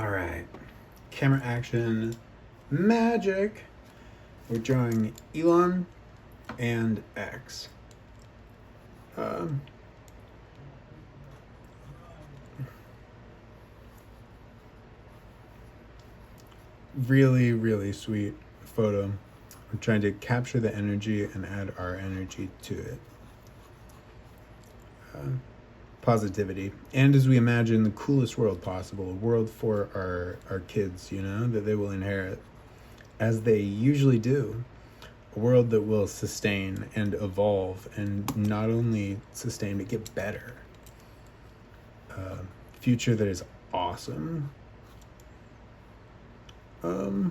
All right, camera action, magic. We're drawing Elon and X. Um, really, really sweet photo. I'm trying to capture the energy and add our energy to it. Positivity. And as we imagine the coolest world possible, a world for our kids, that they will inherit, as they usually do. A world that will sustain and evolve, and not only sustain, but get better. Future that is awesome. Okay.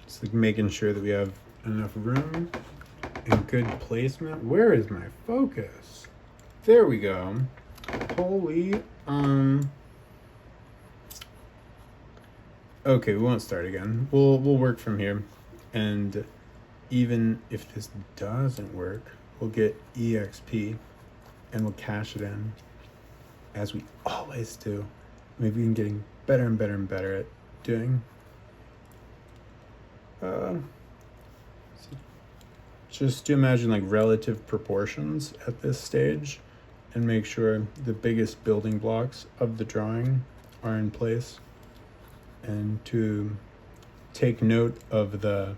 Just like making sure that we have enough room and good placement. Where is my focus? There we go. Holy, okay, we won't start again. We'll work from here. And even if this doesn't work, we'll get EXP and we'll cash it in, as we always do. Maybe we're getting better and better and better at doing. So just to imagine like relative proportions at this stage and make sure the biggest building blocks of the drawing are in place, and to take note of the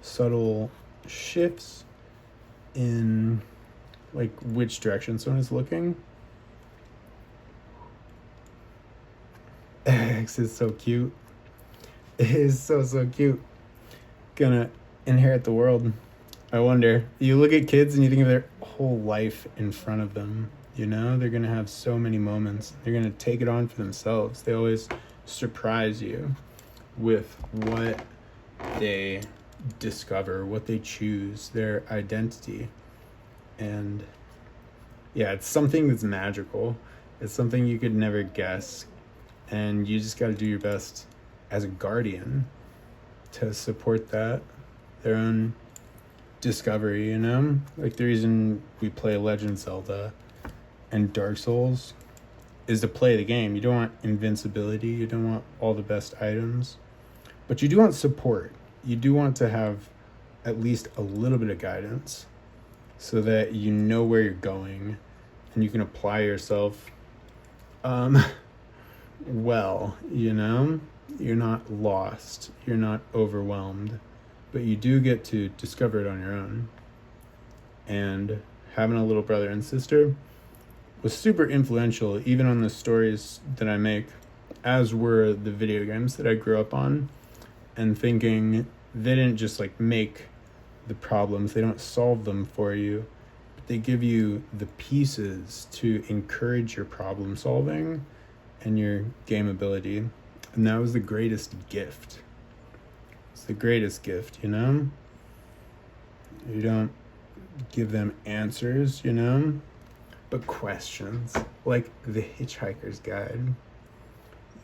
subtle shifts in like which direction someone is looking. X is so cute. It is so cute. Gonna inherit the world. I wonder, you look at kids and you think of their whole life in front of them, they're gonna have so many moments. They're gonna take it on for themselves. They always surprise you with what they discover, what they choose, their identity. And yeah, it's something that's magical. It's something you could never guess. And you just got to do your best as a guardian to support that, their own discovery, Like the reason we play Legend of Zelda and Dark Souls is to play the game. You don't want invincibility. You don't want all the best items. But you do want support. You do want to have at least a little bit of guidance so that you know where you're going and you can apply yourself well, you're not lost, you're not overwhelmed, but you do get to discover it on your own. And having a little brother and sister was super influential, even on the stories that I make, as were the video games that I grew up on, and thinking they didn't just like make the problems, they don't solve them for you, but they give you the pieces to encourage your problem solving and your game ability. And that was the greatest gift. It's the greatest gift, You don't give them answers, but questions, like the Hitchhiker's Guide.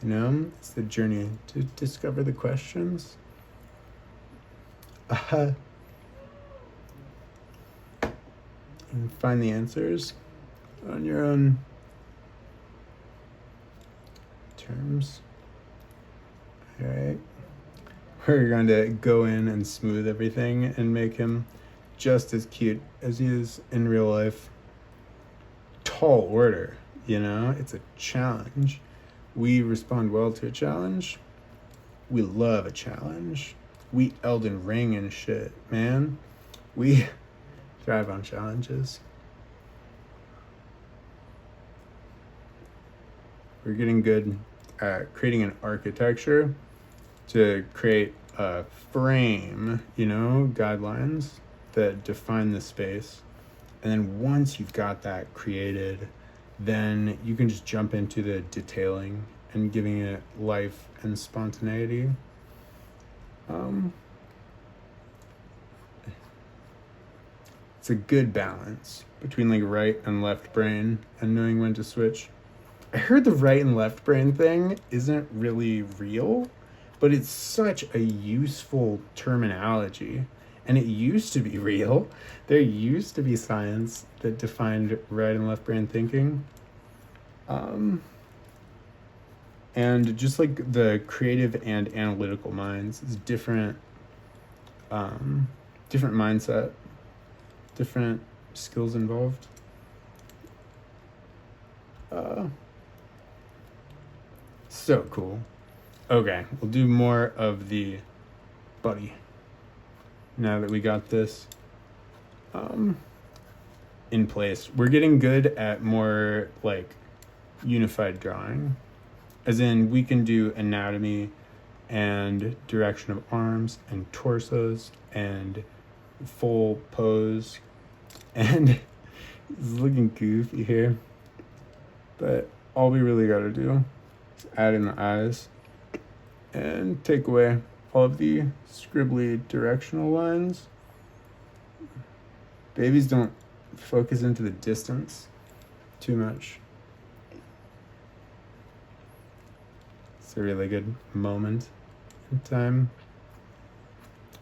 It's the journey to discover the questions. And find the answers on your own terms. All right. We're going to go in and smooth everything and make him just as cute as he is in real life. Tall order, it's a challenge. We respond well to a challenge. We love a challenge. We Elden Ring and shit, man. We thrive on challenges. We're getting good at creating an architecture to create a frame, guidelines that define the space. And then once you've got that created, then you can just jump into the detailing and giving it life and spontaneity. It's a good balance between like right and left brain and knowing when to switch. I heard the right and left brain thing isn't really real, but it's such a useful terminology. And it used to be real. There used to be science that defined right and left brain thinking. And just like the creative and analytical minds is different, different mindset, different skills involved. So cool. Okay, we'll do more of the buddy. Now that we got this in place, we're getting good at more like unified drawing. As in, we can do anatomy and direction of arms and torsos and full pose. And it's looking goofy here. But all we really got to do is add in the eyes and take away all of the scribbly directional lines. Babies don't focus into the distance too much. It's a really good moment in time.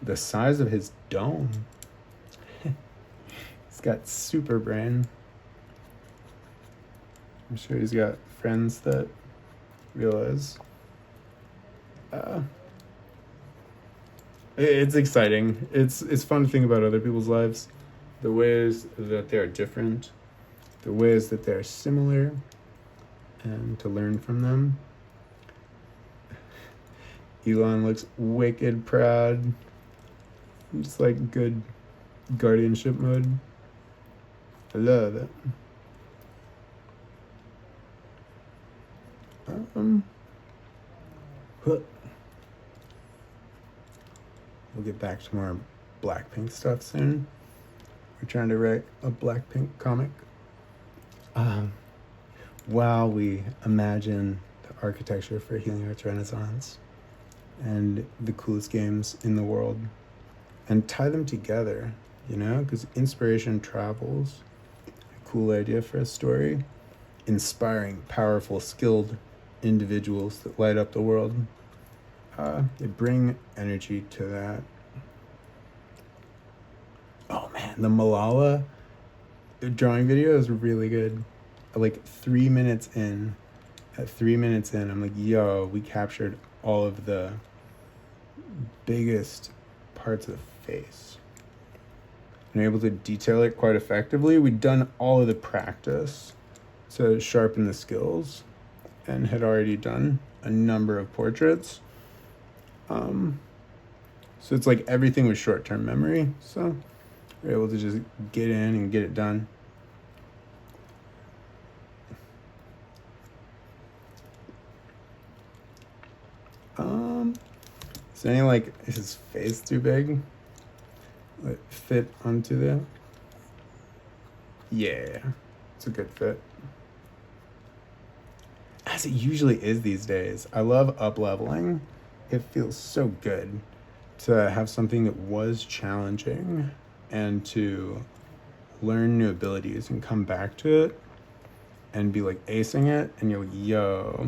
The size of his dome. He's got super brain. I'm sure he's got friends that realize. It's exciting. It's fun to think about other people's lives, the ways that they're different, the ways that they're similar, and to learn from them. Elon looks wicked proud. Just like good guardianship mode. I love it. We'll get back to more Blackpink stuff soon. We're trying to write a Blackpink comic. While we imagine the architecture for Healing Arts Renaissance and the coolest games in the world and tie them together, because inspiration travels. A cool idea for a story. Inspiring, powerful, skilled individuals that light up the world. They bring energy to that. Oh man, the Malala drawing video is really good. Like 3 minutes in, I'm like, yo, we captured all of the biggest parts of the face. And able to detail it quite effectively. We'd done all of the practice to sharpen the skills and had already done a number of portraits. So it's like everything was short-term memory. So we're able to just get in and get it done. Is there any is his face too big? Like fit onto the. Yeah, it's a good fit. As it usually is these days. I love up-leveling. It feels so good to have something that was challenging and to learn new abilities and come back to it and be like acing it, and you're like, yo,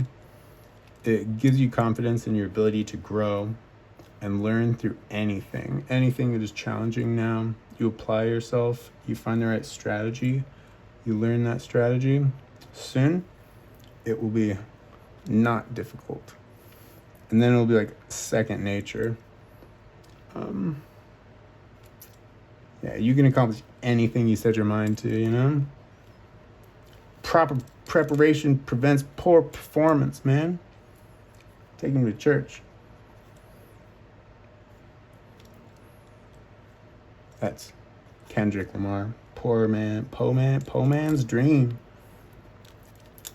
it gives you confidence in your ability to grow and learn through anything that is challenging. Now you apply yourself, you find the right strategy, you learn that strategy. Soon it will be not difficult, and then it'll be like second nature. Yeah, you can accomplish anything you set your mind to, Proper preparation prevents poor performance, man. Take him to church. That's Kendrick Lamar. Poor man, po man's dream.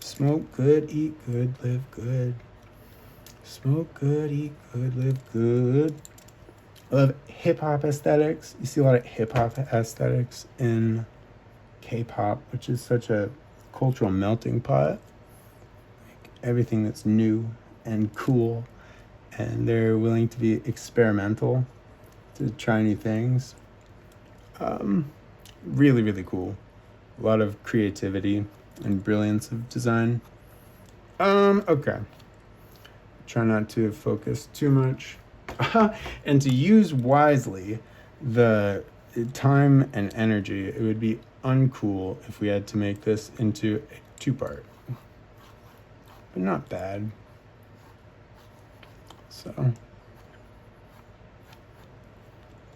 Smoke good, eat good, live good. Smoke good, eat good, live good. I love hip-hop aesthetics. You see a lot of hip-hop aesthetics in K-pop, which is such a cultural melting pot. Like everything that's new and cool, and they're willing to be experimental, to try new things. Really, really cool. A lot of creativity and brilliance of design. Okay. Try not to focus too much. And to use wisely the time and energy. It would be uncool if we had to make this into a two-part, but not bad. So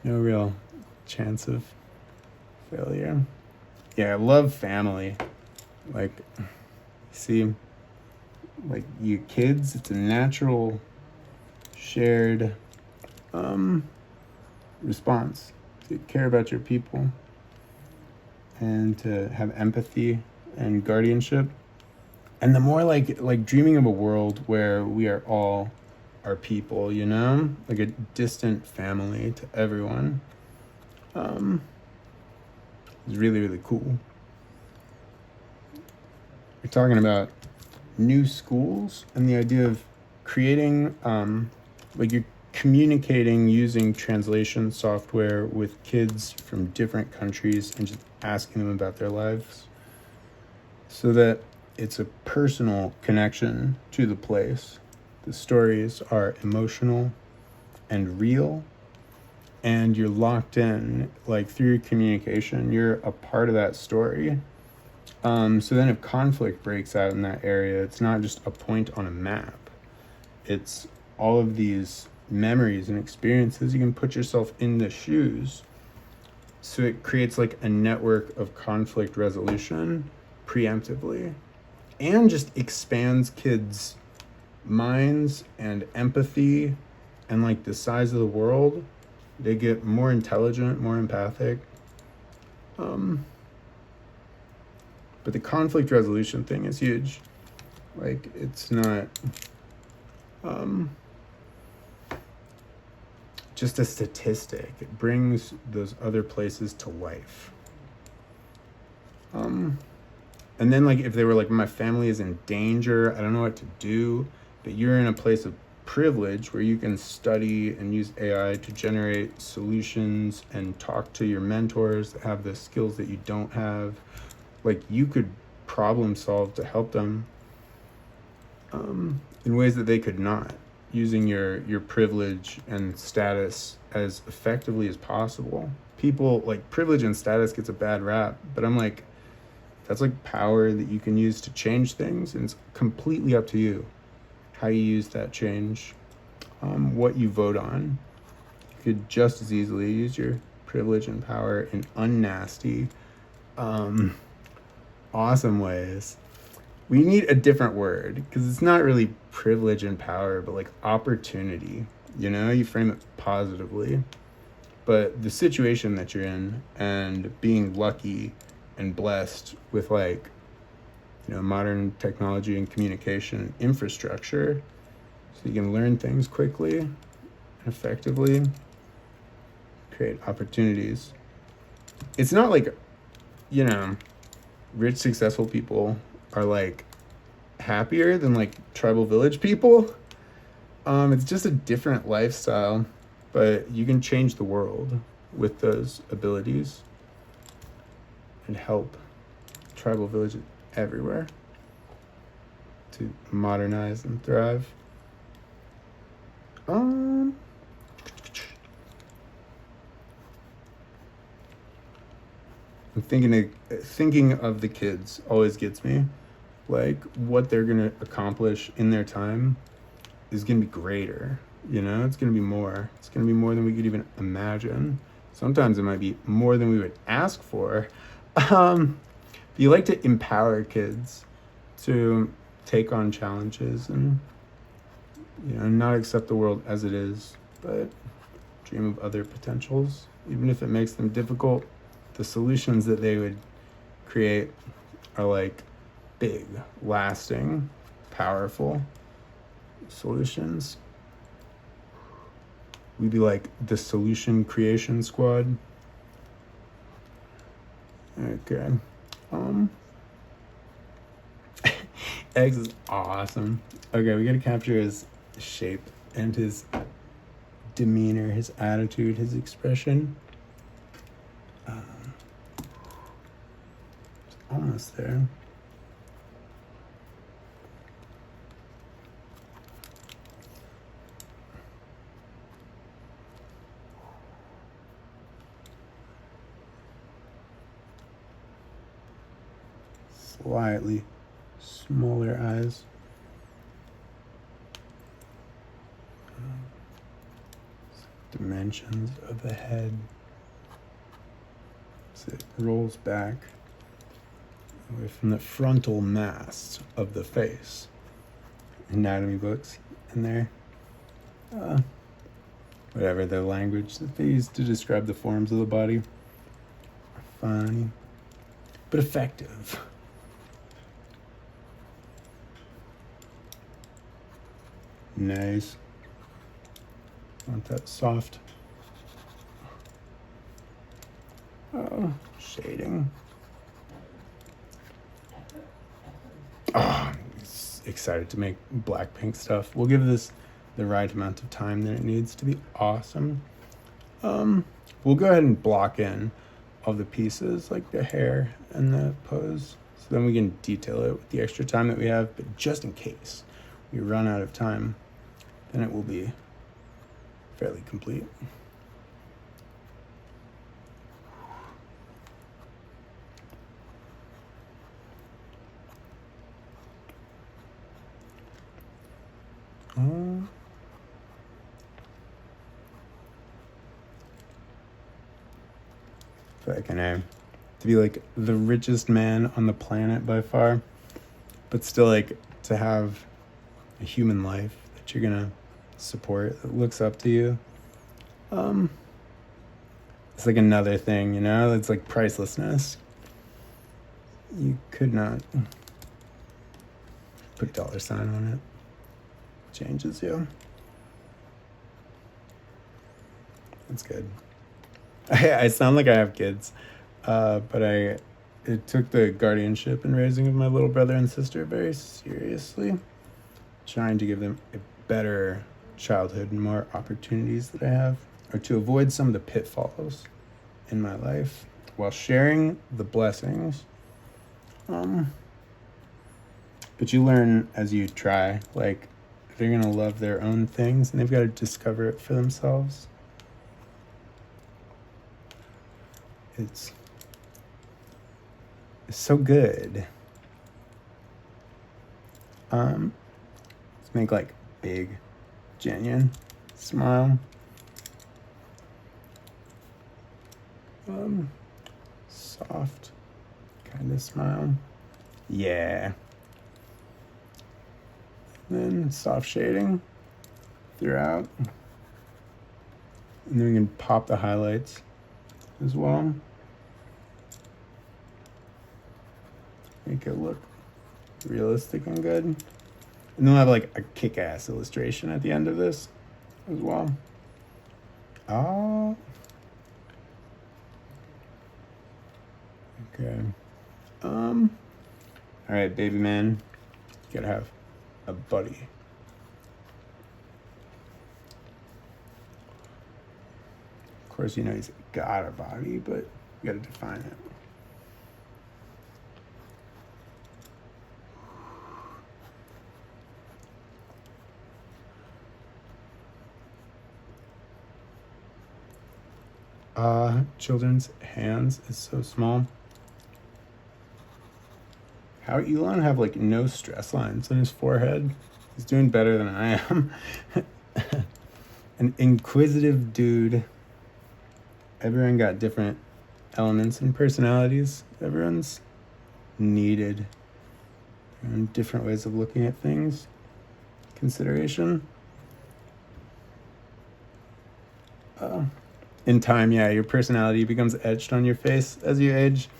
no real chance of failure. Yeah, I love family. Like, see, like you kids, it's a natural shared response to care about your people and to have empathy and guardianship. And the more like dreaming of a world where we are all our people, you know, like a distant family to everyone, is really, really cool. We're talking about new schools and the idea of creating, like you're communicating using translation software with kids from different countries and just asking them about their lives so that it's a personal connection to the place. The stories are emotional and real, and you're locked in, like through your communication, you're a part of that story. So then if conflict breaks out in that area, it's not just a point on a map. It's all of these memories and experiences. You can put yourself in the shoes. So it creates like a network of conflict resolution preemptively and just expands kids' minds and empathy and like the size of the world. They get more intelligent, more empathic. But the conflict resolution thing is huge. Like, it's not just a statistic. It brings those other places to life. And then, like, if they were like, my family is in danger, I don't know what to do, but you're in a place of privilege where you can study and use AI to generate solutions and talk to your mentors that have the skills that you don't have. Like, you could problem solve to help them in ways that they could not, using your privilege and status as effectively as possible. People, like, privilege and status gets a bad rap, but I'm like, that's like power that you can use to change things, and it's completely up to you how you use that change, what you vote on. You could just as easily use your privilege and power in unnasty, awesome ways. We need a different word because it's not really privilege and power, but like opportunity. You know, you frame it positively, but the situation that you're in and being lucky and blessed with, like, you know, modern technology and communication infrastructure so you can learn things quickly and effectively, create opportunities. It's not like, you know, rich, successful people are like happier than like tribal village people. It's just a different lifestyle, but you can change the world with those abilities and help tribal villages everywhere to modernize and thrive. I'm thinking of the kids always gets me. Like, what they're gonna accomplish in their time is gonna be greater. You know, it's gonna be more. It's gonna be more than we could even imagine. Sometimes it might be more than we would ask for. You like to empower kids to take on challenges and, you know, not accept the world as it is, but dream of other potentials, even if it makes them difficult. The solutions that they would create are like big, lasting, powerful solutions. We'd be like the solution creation squad. Okay. X is awesome. Okay, we gotta capture his shape and his demeanor, his attitude, his expression. It's almost there. slightly smaller eyes. Dimensions of the head as it rolls back away from the frontal mass of the face. Anatomy books in there. Whatever the language that they use to describe the forms of the body. Funny, but effective. Nice. Want that soft shading. I'm excited to make black pink stuff. We'll give this the right amount of time that it needs to be awesome. We'll go ahead and block in all the pieces, like the hair and the pose, so then we can detail it with the extra time that we have. But just in case we run out of time, then it will be fairly complete. Like to be like the richest man on the planet by far, but still like to have a human life that you're gonna support that looks up to you. It's like another thing, you know, it's like pricelessness. You could not put a dollar sign on it. Changes you. That's good. I sound like I have kids, but it took the guardianship and raising of my little brother and sister very seriously, trying to give them a better childhood and more opportunities that I have, or to avoid some of the pitfalls in my life while sharing the blessings. But you learn as you try, like they're gonna love their own things and they've got to discover it for themselves. It's so good. Let's make like big, genuine smile. Soft kind of smile. Yeah. Then soft shading throughout. And then we can pop the highlights as well. Make it look realistic and good. And then we'll have like a kick-ass illustration at the end of this as well. Oh. Okay. All right, baby man. You gotta have a buddy. Of course, you know he's got a body, but you gotta define it. Children's hands is so small. How Elon have like no stress lines on his forehead? He's doing better than I am. An inquisitive dude. Everyone got different elements and personalities. Everyone's needed. And different ways of looking at things. Consideration. In time, yeah, your personality becomes etched on your face as you age.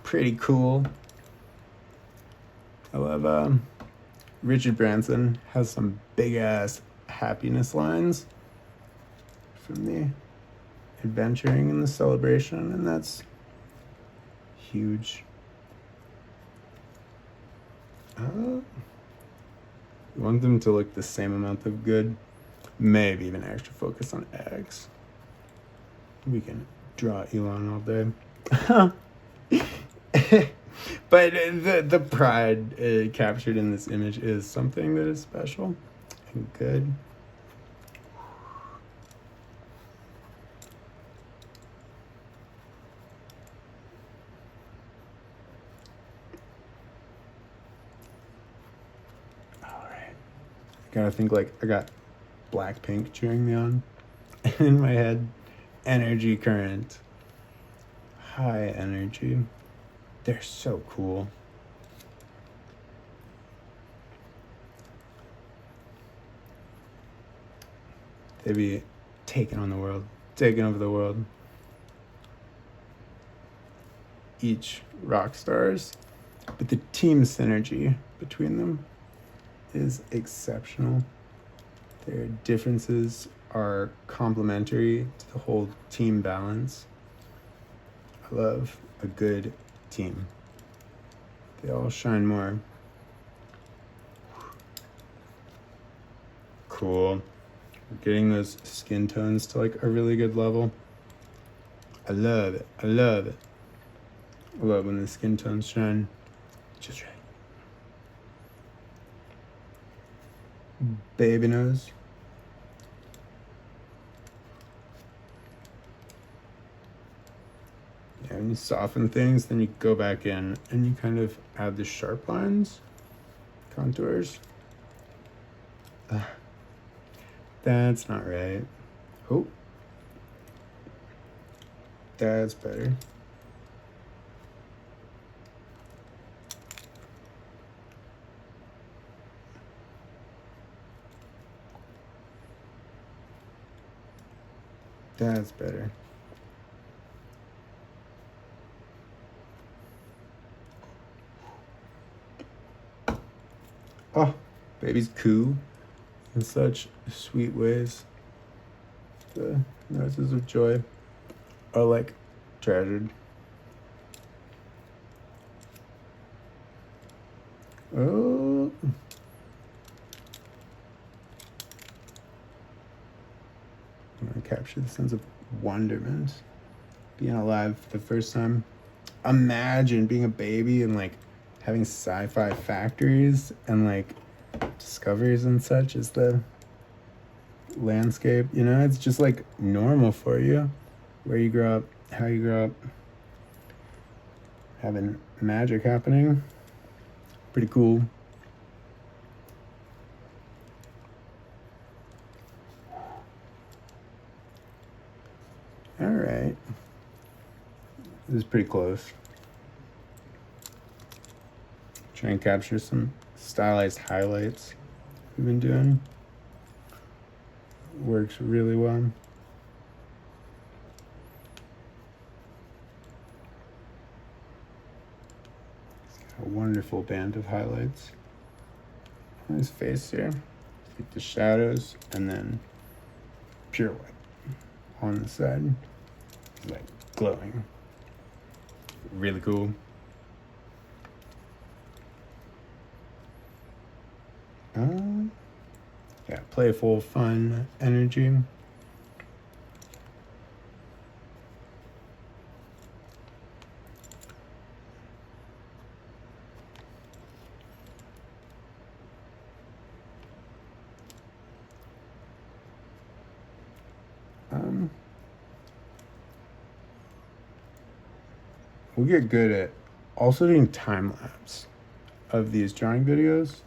Pretty cool. I love Richard Branson has some big ass happiness lines from the adventuring and the celebration, and that's huge. You want them to look the same amount of good, maybe even extra focus on X. We can draw Elon all day. But the pride captured in this image is something that is special and good. Gotta think like I got Blackpink cheering me on. In my head, energy current. High energy. They're so cool. They be taking on the world, taking over the world. Each rock stars, but the team synergy between them is exceptional. Their differences are complementary to the whole team balance. I love a good team. They all shine more. Cool. We're getting those skin tones to like a really good level. I love it. I love it. I love when the skin tones shine just right. Baby nose. Yeah, when you soften things, then you go back in and you kind of add the sharp lines, contours. That's not right. Oh. That's better. That's better. Oh, baby's coo in such sweet ways. The noises of joy are like treasured. Oh. I'm gonna capture the sense of wonderment. Being alive for the first time. Imagine being a baby and like having sci-fi factories and like discoveries and such as the landscape. You know, it's just like normal for you. Where you grow up, how you grow up. Having magic happening. Pretty cool. All right. This is pretty close. Try and capture some stylized highlights we've been doing. Works really well. It's got a wonderful band of highlights on his face here. Like the shadows and then pure white on the side. It's like glowing. Really cool. Yeah, playful, fun energy. We get good at also doing time lapse of these drawing videos.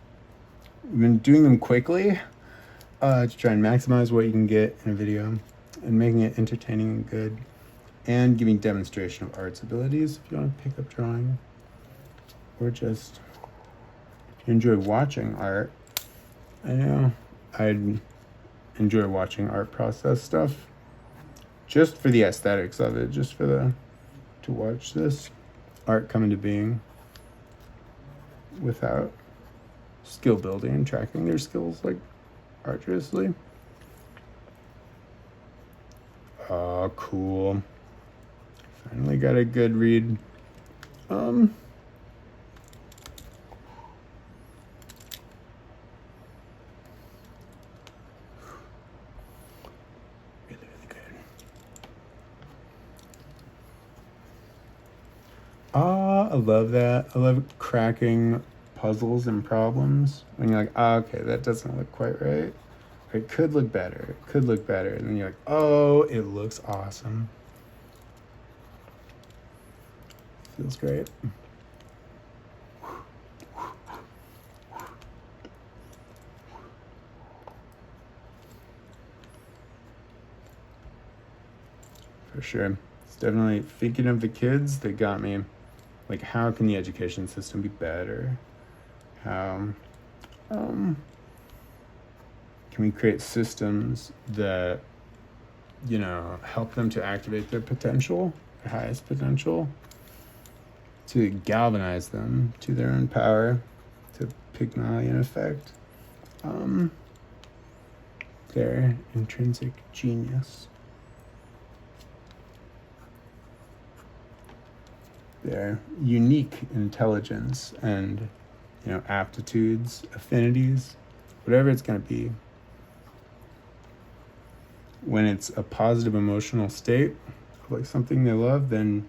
We've been doing them quickly to try and maximize what you can get in a video and making it entertaining and good and giving demonstration of art's abilities if you want to pick up drawing or just if you enjoy watching art. I know I'd enjoy watching art process stuff just for the aesthetics of it, just for the to watch this art come into being without skill building and tracking their skills like arduously. Oh, cool. Finally got a good read. Really, really good. I love that. I love cracking puzzles and problems when you're like, okay, that doesn't look quite right. It could look better. It could look better. And then you're like, oh, it looks awesome. Feels great. for sure. It's definitely thinking of the kids that got me. Like, how can the education system be better? How can we create systems that, help them to activate their potential, their highest potential, to galvanize them to their own power, to Pygmalion effect, their intrinsic genius, their unique intelligence and, aptitudes, affinities, whatever it's going to be. When it's a positive emotional state, like something they love, then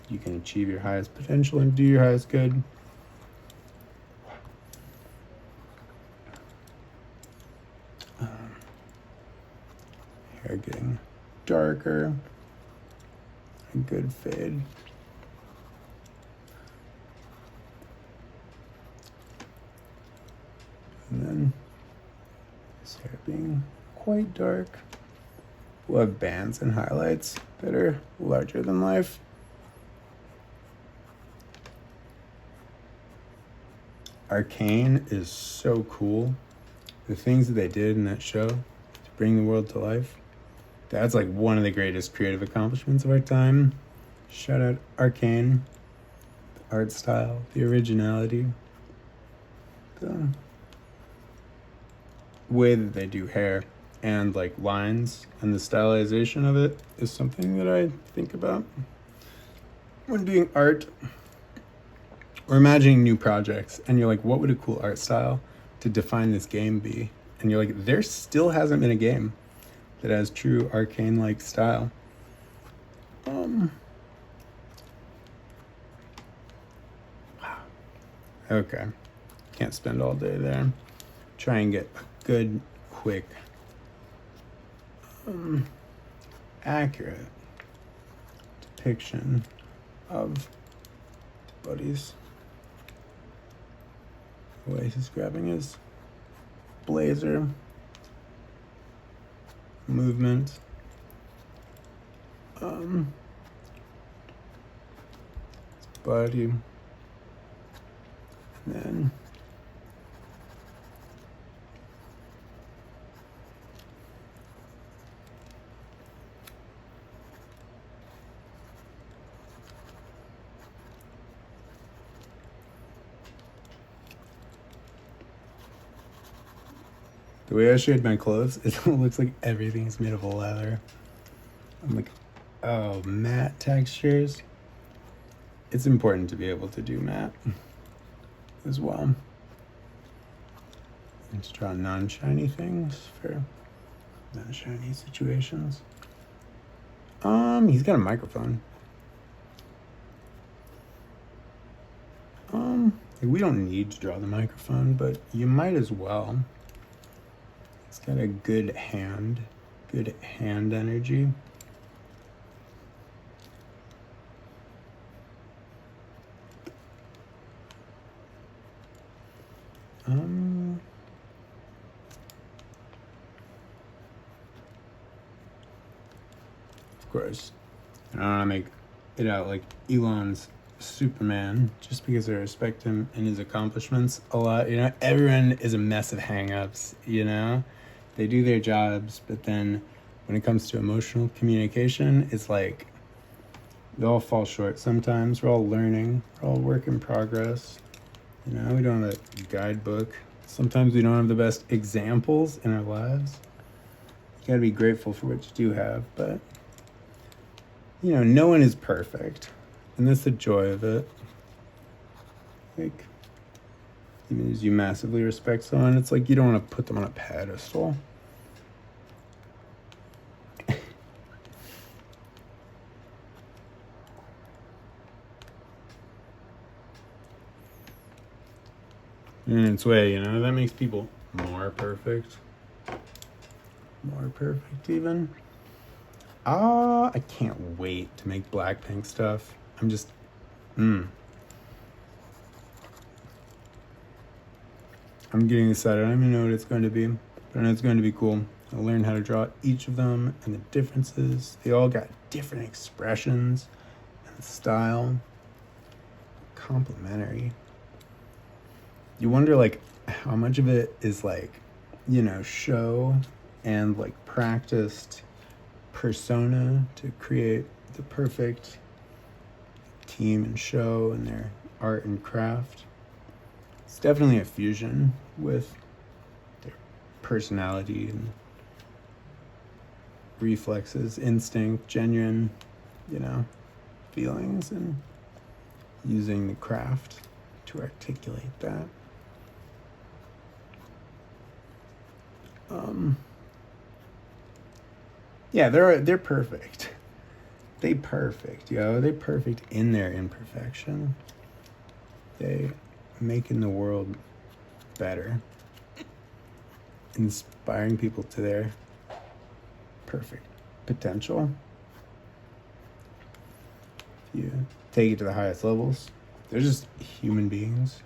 you can achieve your highest potential and do your highest good. Hair getting darker. A good fade. And then his hair being quite dark. We'll have bands and highlights that are larger than life. Arcane is so cool. The things that they did in that show to bring the world to life, that's like one of the greatest creative accomplishments of our time. Shout out Arcane. The art style, the originality, the way that they do hair and like lines and the stylization of it is something that I think about when doing art or imagining new projects. And you're like, what would a cool art style to define this game be? And you're like, there still hasn't been a game that has true Arcane-like style. Okay, can't spend all day there. Try and get a good, quick, accurate depiction of Buddy's the way he's grabbing his blazer, movement, body, and then the way I shade my clothes, it looks like everything's made of leather. I'm like, oh, matte textures. It's important to be able to do matte as well. And to draw non-shiny things for non-shiny situations. He's got a microphone. We don't need to draw the microphone, but you might as well. It's got a good hand energy. Of course, I don't want to make it out like Elon's Superman just because I respect him and his accomplishments a lot. Everyone is a mess of hang-ups, They do their jobs, but then when it comes to emotional communication, it's like they all fall short sometimes. We're all learning. We're all work in progress. We don't have a guidebook. Sometimes we don't have the best examples in our lives. You gotta be grateful for what you do have, but no one is perfect. And that's the joy of it. Like, even as you massively respect someone, it's like you don't want to put them on a pedestal. In its way, that makes people more perfect. More perfect, even. I can't wait to make Blackpink stuff. I'm getting excited. I don't even know what it's going to be. But I know it's going to be cool. I'll learn how to draw each of them and the differences. They all got different expressions and style. Complementary. You wonder like how much of it is like, show and like practiced persona to create the perfect team and show and their art and craft. It's definitely a fusion with their personality and reflexes, instinct, genuine, feelings, and using the craft to articulate that. Yeah, they're perfect. They're perfect in their imperfection. They making the world better, inspiring people to their perfect potential. If you take it to the highest levels, they're just human beings.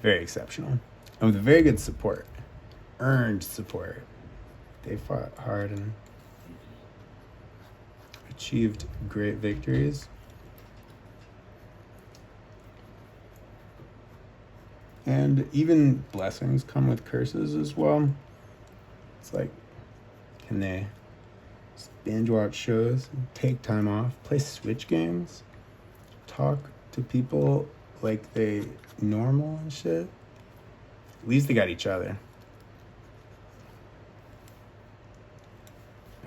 Very exceptional. And with very good support. Earned support. They fought hard and achieved great victories. And even blessings come with curses as well. It's like, can they binge watch shows, take time off, play Switch games, talk to people like they normal and shit? At least they got each other.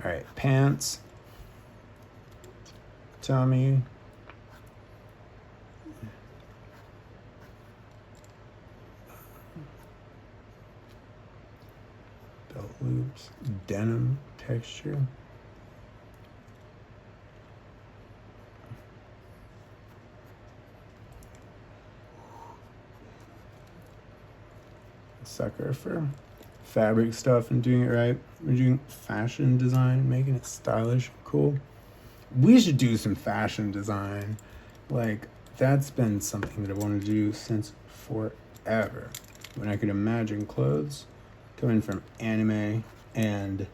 All right, pants, tummy, belt loops, denim texture. Sucker for fabric stuff and doing it right. We're doing fashion design, making it stylish and cool. We should do some fashion design. Like, that's been something that I wanted to do since forever. When I could imagine clothes coming from anime and,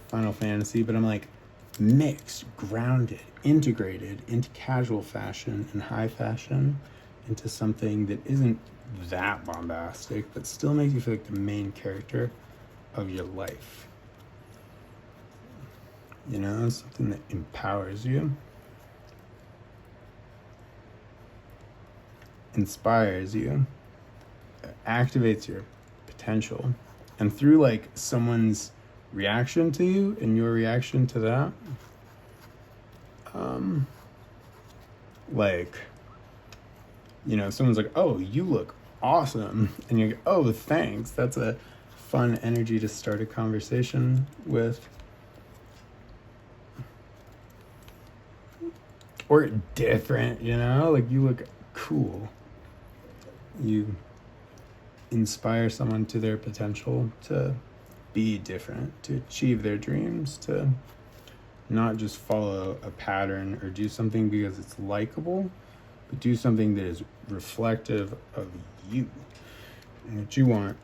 Final Fantasy, but I'm like mixed, grounded, integrated into casual fashion and high fashion, into something that isn't that bombastic, but still makes you feel like the main character of your life. Something that empowers you, inspires you, activates your potential. And through like someone's reaction to you and your reaction to that, someone's like, oh, you look awesome, and you're like, oh, thanks. That's a fun energy to start a conversation with. Or different, like you look cool. You inspire someone to their potential to be different, to achieve their dreams, to not just follow a pattern or do something because it's likable, but do something that is reflective of you and what you want.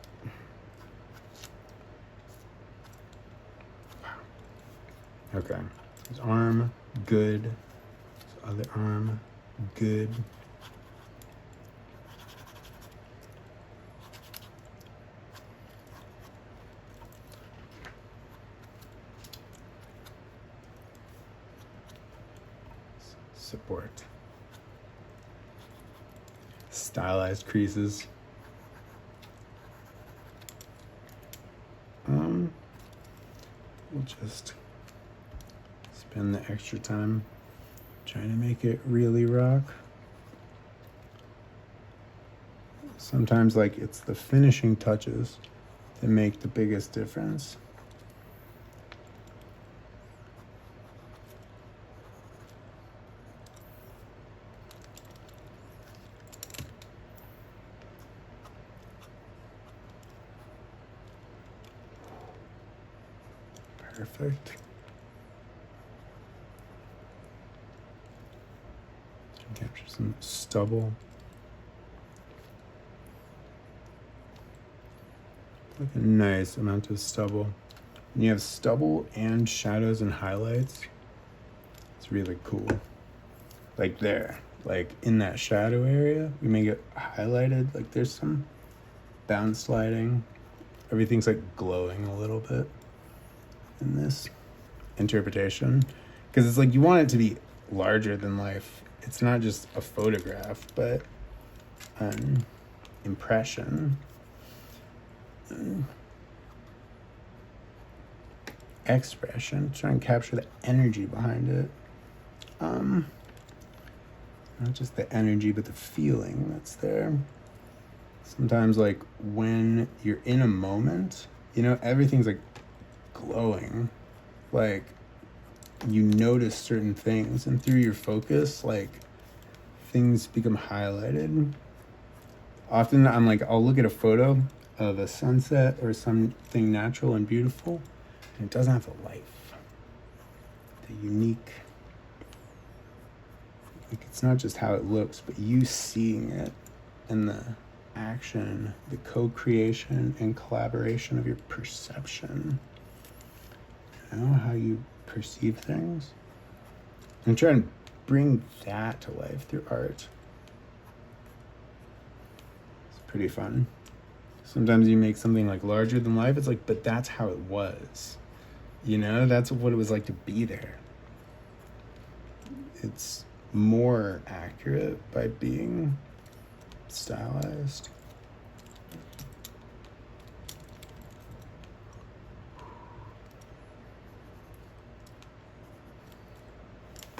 Okay. His arm, good. His other arm, good. Support. Stylized creases. We'll just spend the extra time trying to make it really rock. Sometimes like it's the finishing touches that make the biggest difference. Perfect. Capture some stubble. like a nice amount of stubble. And you have stubble and shadows and highlights. It's really cool. Like there, like in that shadow area, we make it highlighted. Like there's some bounce lighting. Everything's like glowing a little bit in this interpretation. Because it's like you want it to be larger than life. It's not just a photograph, but an impression. Expression. Try and capture the energy behind it. Not just the energy, but the feeling that's there. Sometimes, like, when you're in a moment, you know, everything's, like, glowing. Like, you notice certain things, and through your focus, like, things become highlighted. Often, I'll look at a photo of a sunset or something natural and beautiful, and it doesn't have the life. The unique... Like, it's not just how it looks, but you seeing it and the action, the co-creation and collaboration of your perception. You know, how you perceive things. And try and bring that to life through art. It's pretty fun. Sometimes you make something like larger than life. It's like, but that's how it was. You know, that's what it was like to be there. It's more accurate by being stylized.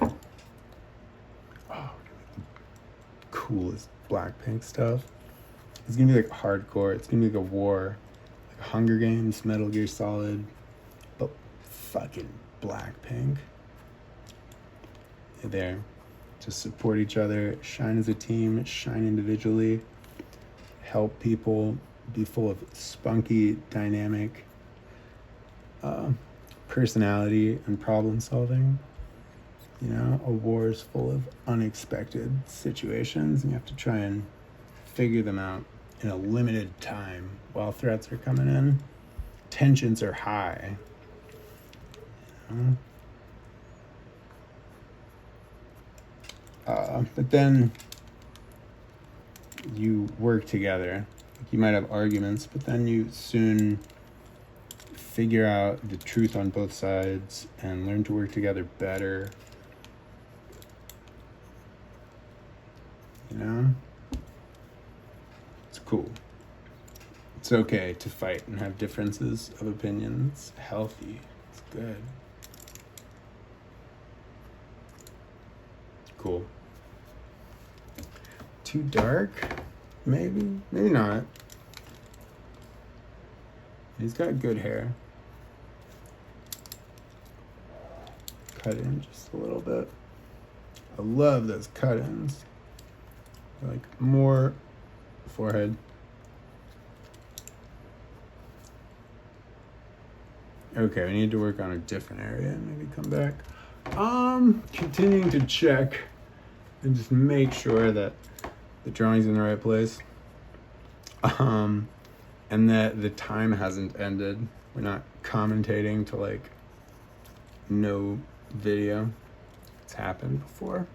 Oh, coolest Blackpink stuff. It's gonna be like hardcore. It's gonna be like a war, like Hunger Games, Metal Gear Solid, but fucking Blackpink. They're there to support each other, shine as a team, shine individually, help people, be full of spunky, dynamic personality and problem solving. You know, a war is full of unexpected situations, and you have to try and figure them out in a limited time while threats are coming in. Tensions are high. You know? But then you work together. Like, you might have arguments, but then you soon figure out the truth on both sides and learn to work together better. You know? It's cool. It's okay to fight and have differences of opinion. It's healthy. It's good. Cool. Too dark? Maybe? Maybe not. He's got good hair. Cut in just a little bit. I love those cut-ins. Like, more forehead. Okay, we need to work on a different area and maybe come back. Continuing to check and just make sure that the drawing's in the right place. And that the time hasn't ended. We're not commentating to, like, no video. It's happened before.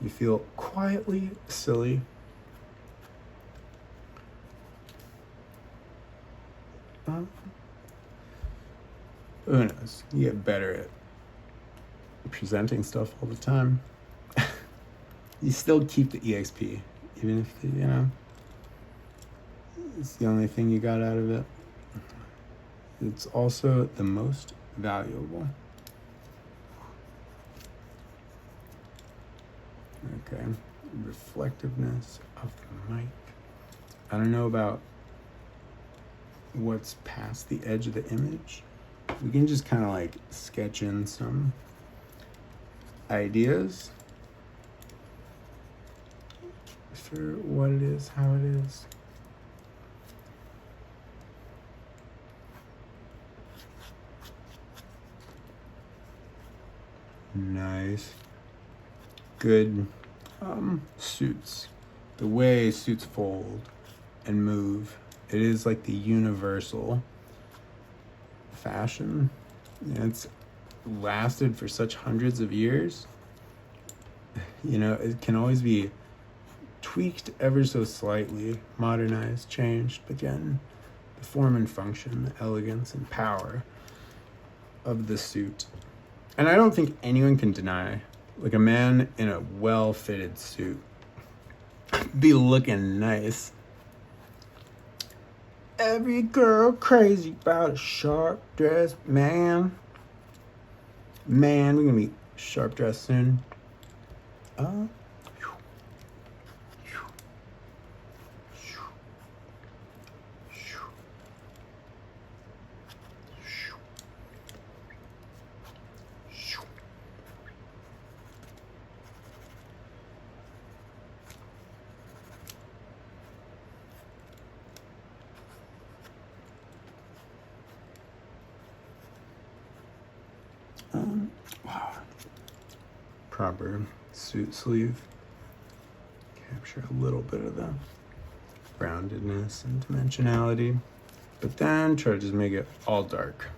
You feel quietly silly. Who knows? You get better at presenting stuff all the time. You still keep the EXP, even if, you know, it's the only thing you got out of it. It's also the most valuable. Okay, reflectiveness of the mic. I don't know about what's past the edge of the image. We can just kind of like sketch in some ideas for what it is, how it is. Nice. Good suits. The way suits fold and move It is like the universal fashion. It's lasted for such hundreds of years. It can always be tweaked ever so slightly, modernized, changed, but again, the form and function, the elegance and power of the suit. And I don't think anyone can deny, like, a man in a well-fitted suit be looking nice. Every girl crazy about a sharp dressed man. Man, we're gonna be sharp dressed soon. Wow. Proper suit sleeve. Capture a little bit of the roundedness and dimensionality, but then try to just make it all dark.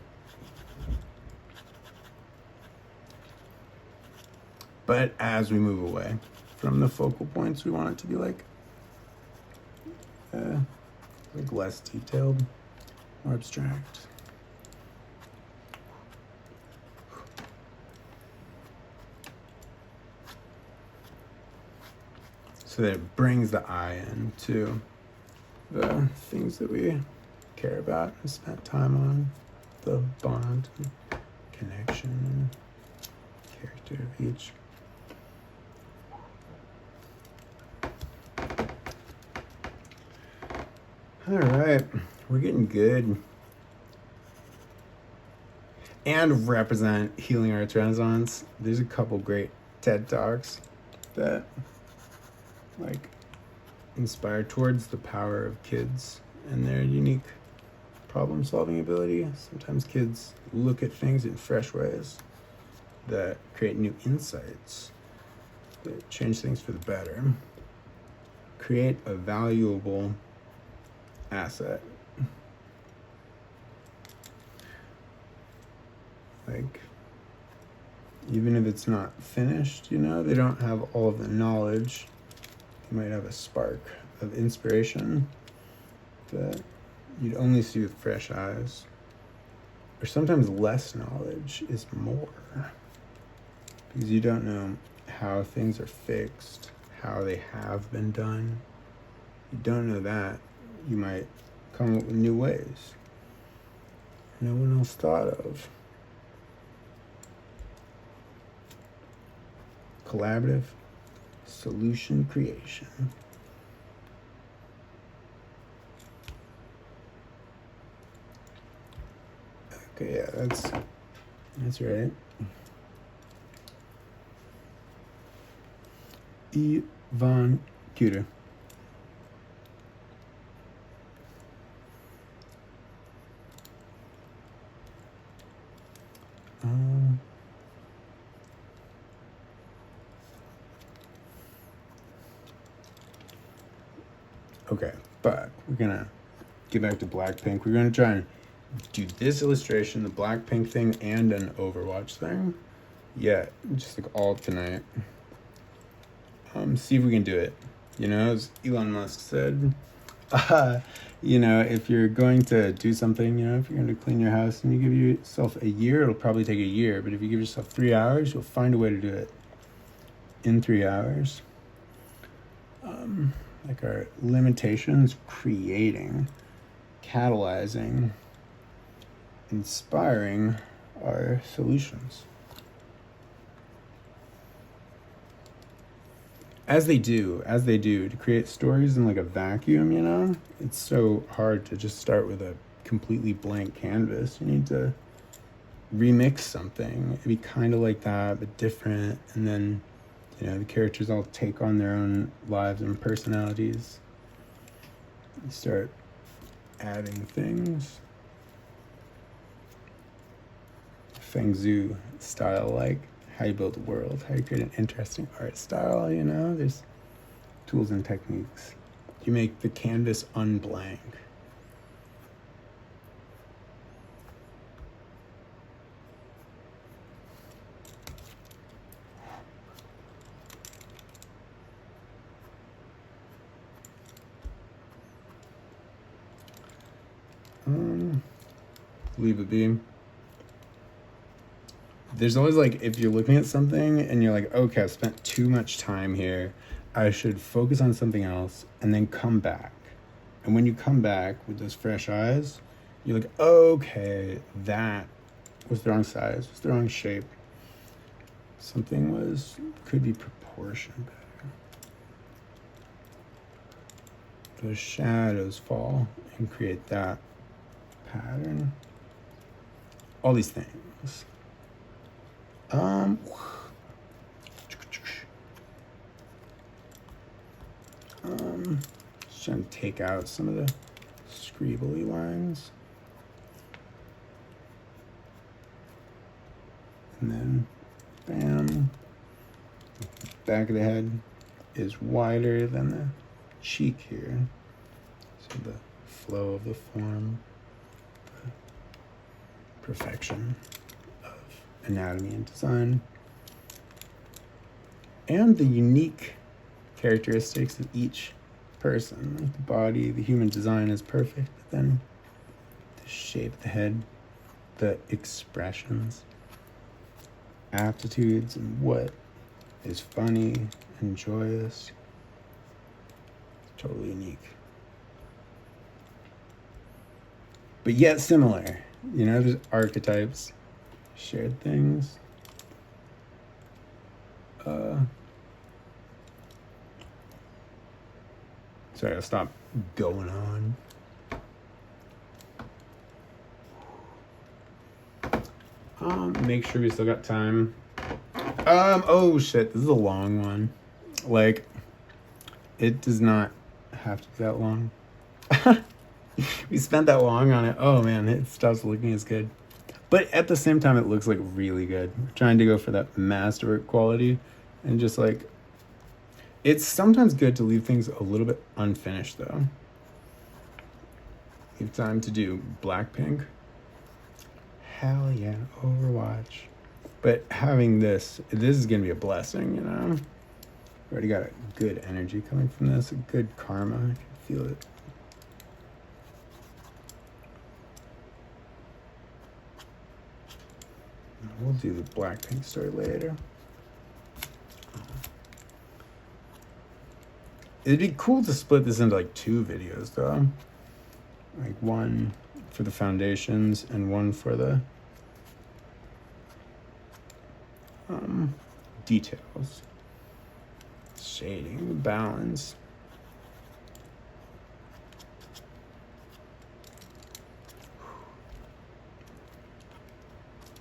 But as we move away from the focal points, we want it to be like less detailed, more abstract. So that it brings the eye into the things that we care about and spent time on, the bond and connection and character of each. All right, we're getting good. And represent Healing Arts Renaissance. There's a couple great TED Talks that inspire towards the power of kids and their unique problem-solving ability. Sometimes kids look at things in fresh ways that create new insights, that change things for the better, create a valuable asset. Even if it's not finished, they don't have all of the knowledge. You might have a spark of inspiration that you'd only see with fresh eyes. Or sometimes less knowledge is more, because you don't know how things are fixed, how they have been done. You don't know that. You might come up with new ways no one else thought of. Collaborative solution creation. Okay, yeah, that's right. Yvonne Cuter. Okay, but we're gonna get back to Blackpink. We're gonna try and do this illustration, the Blackpink thing, and an Overwatch thing. Yeah, just all tonight. See if we can do it. As Elon Musk said, if you're going to do something, if you're going to clean your house and you give yourself a year, it'll probably take a year. But if you give yourself 3 hours, you'll find a way to do it in 3 hours. Our limitations, creating, catalyzing, inspiring our solutions. As they do, to create stories in a vacuum, it's so hard to just start with a completely blank canvas. You need to remix something. It'd be kind of like that, but different. And then, the characters all take on their own lives and personalities. You start adding things. Feng Zhu style, how you build a world, how you create an interesting art style, there's tools and techniques. You make the canvas unblank. Leave it be. There's always like, if you're looking at something and you're like, okay, I've spent too much time here, I should focus on something else and then come back. And when you come back with those fresh eyes, you're like, okay, that was the wrong size, was the wrong shape. Something could be proportioned better. Those shadows fall and create that pattern. All these things. Just trying to take out some of the scribbly lines. And then, bam. Back of the head is wider than the cheek here. So the flow of the form, the perfection of anatomy and design, and the unique characteristics of each person. Like the body, the human design is perfect, but then the shape of the head, the expressions, aptitudes, and what is funny and joyous, totally unique. But yet similar. There's archetypes, shared things. Sorry, I'll stop going on. Make sure we still got time. Oh shit, this is a long one. Like, it does not have to be that long. We spent that long on it. Oh man, it stops looking as good. But at the same time, it looks like really good. I'm trying to go for that masterwork quality and just like, it's sometimes good to leave things a little bit unfinished though. Leave time to do Blackpink. Hell yeah, Overwatch. But having this is gonna be a blessing, Already got a good energy coming from this, a good karma. I can feel it. We'll do the Blackpink story later. It'd be cool to split this into like 2 videos though. Like one for the foundations and one for the details. Shading, balance.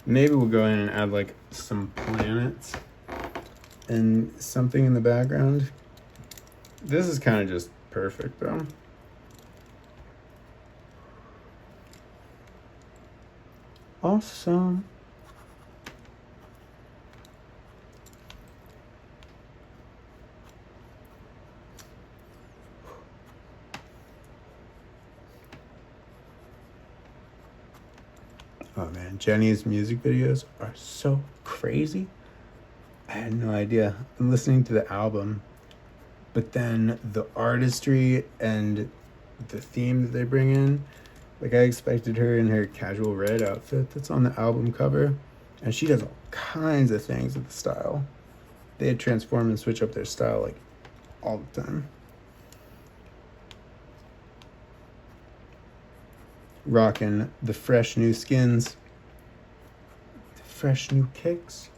Maybe we'll go in and add like some planets and something in the background. This is kind of just perfect though. Awesome. Oh man, Jenny's music videos are so crazy. I had no idea. I'm listening to the album, but then the artistry and the theme that they bring in, like I expected her in her casual red outfit that's on the album cover, and she does all kinds of things with the style. They had transform and switch up their style like all the time. Rocking the fresh new skins, the fresh new kicks.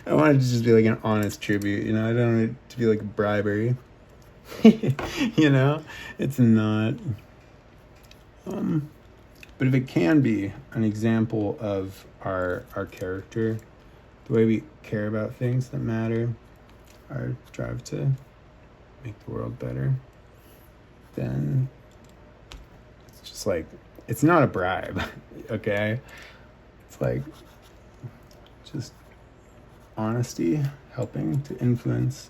I wanted to just be like an honest tribute, I don't want it to be like bribery. It's not. But if it can be an example of our character, the way we care about things that matter, our drive to make the world better, then it's just like, it's not a bribe, okay? It's like just honesty, helping to influence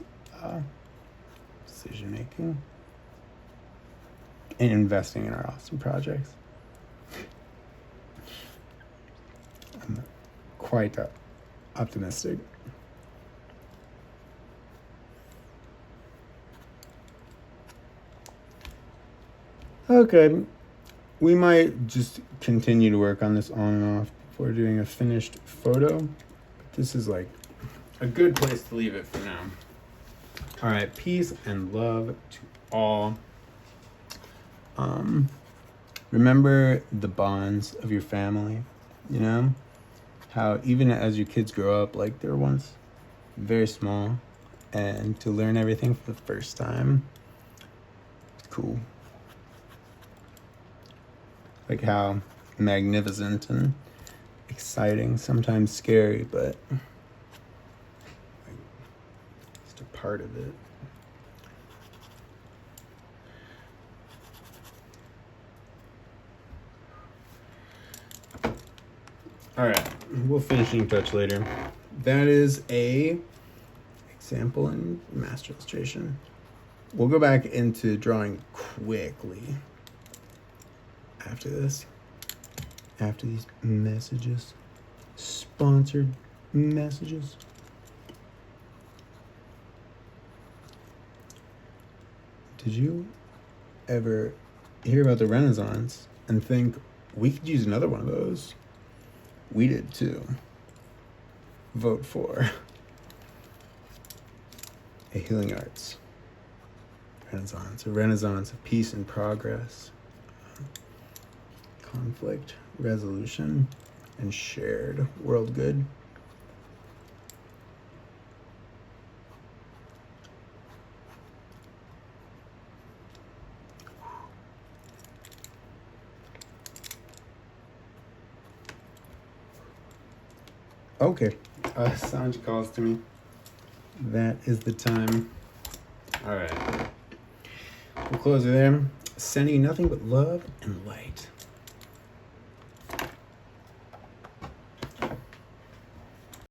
decision making, and investing in our awesome projects. quite optimistic. Okay, we might just continue to work on this on and off before doing a finished photo. But this is like a good place to leave it for now. All right, peace and love to all. Remember the bonds of your family, you know? How even as your kids grow up, like they were once very small, and to learn everything for the first time, it's cool. Like how magnificent and exciting, sometimes scary, but just a part of it. All right, we'll finishing touch later. That is a example in master illustration. We'll go back into drawing quickly after this. After these messages, sponsored messages. Did you ever hear about the Renaissance and think we could use another one of those? We did too. Vote for a healing arts Renaissance, a Renaissance of peace and progress, conflict resolution, and shared world good. Okay, Sanj calls to me. That is the time. All right. We'll close it there. Sending you nothing but love and light.